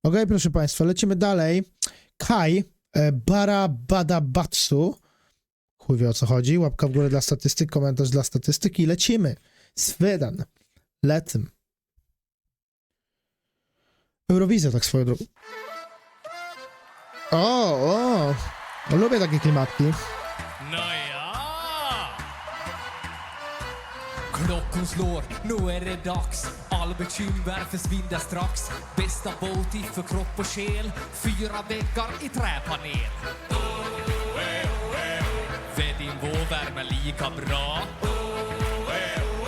Okej, proszę państwa, lecimy dalej. Kai Barabadabatsu. Chuj wie o co chodzi. Łapka w górę dla statystyk, komentarz dla statystyki i lecimy. Sweden. Lecim. Eurowizja tak swoją drogą. O, lubię takie klimatki. Nåja! Klockan slår, nu är det dags. All bekymmer försvinner strax. Bästa Boti för kropp och själ. 4 väggar i träpanel. För din vårvärme lika bra.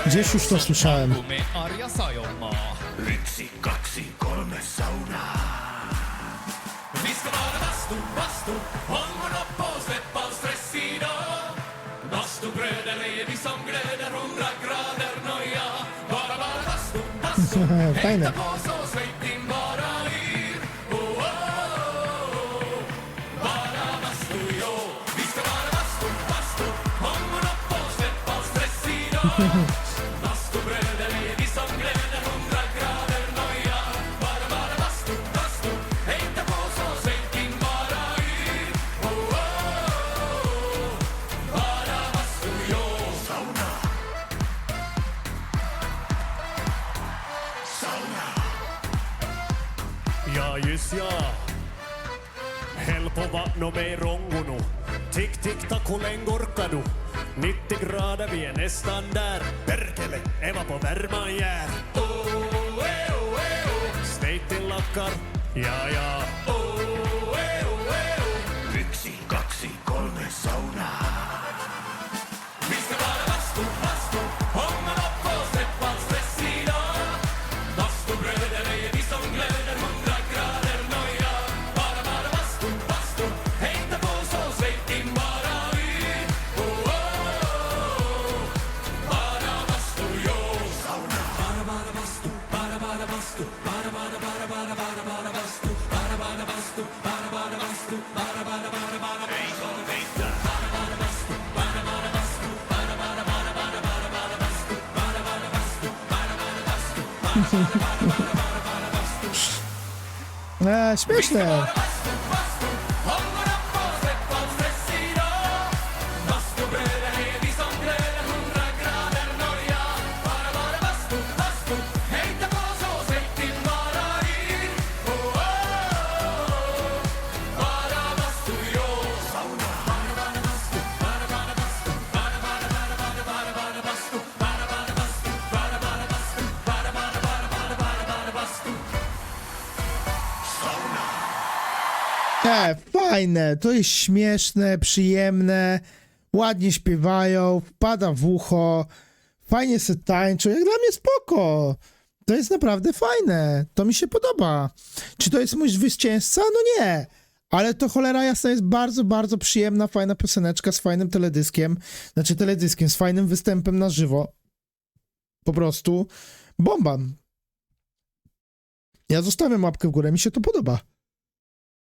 Gdzieś już to słyszałem. Med arga Saijonmaa. 1, 2, 3 saunaa. Vi ska vara bastu, håll upp och släpp all stress idag. Bastubröder är vi som glöder, 100 grader noja. Bara bastu, Fajne. hämta på så släpp din bara yr. Oh, oh, oh. Bara bastu, jo. Vi ska vara bastu, håll upp och släpp all stress idag. Bastubröder är vi som glöder, 100 grader noja. Bara bastu, hämta på så släpp din bara yr. Oh, oh, oh. Bara bastu, jo. Ja, just ja. Helppo vattno med rongono. Tick, tick, tack, hur länge orkar du? 90 grader, vi är nästan där. Perkele, Eva på värman jär. Sneitin lakkar, ja, ja. 1, 2, 3 saunaa. Vi ska vara bastu, hångla upp och släpp all stress idag. Bastubröder är vi som glöder, 100 grader noja. Bara bastu, hämta på så släpp din bara yr. Oh, oh, oh. Bara bastu, jo. Bara bastu, bara bastu, bara bastu, bara bastu, bara bastu, Śmieszne. hångla upp och släpp all stress idag. Bastubröder är vi som glöder, 100 grader noja. Bara bastu, hämta på så släpp din bara yr. Oh, oh, oh. Bara bastu, jo. Fajne, to jest śmieszne, przyjemne, ładnie śpiewają, wpada w ucho, fajnie se tańczą, jak dla mnie spoko. To jest naprawdę fajne, to mi się podoba. Czy to jest mój zwycięzca? No nie, ale to cholera jasna jest bardzo, bardzo przyjemna, fajna pioseneczka z fajnym teledyskiem, z fajnym występem na żywo. Po prostu bomba. Ja zostawiam łapkę w górę, mi się to podoba.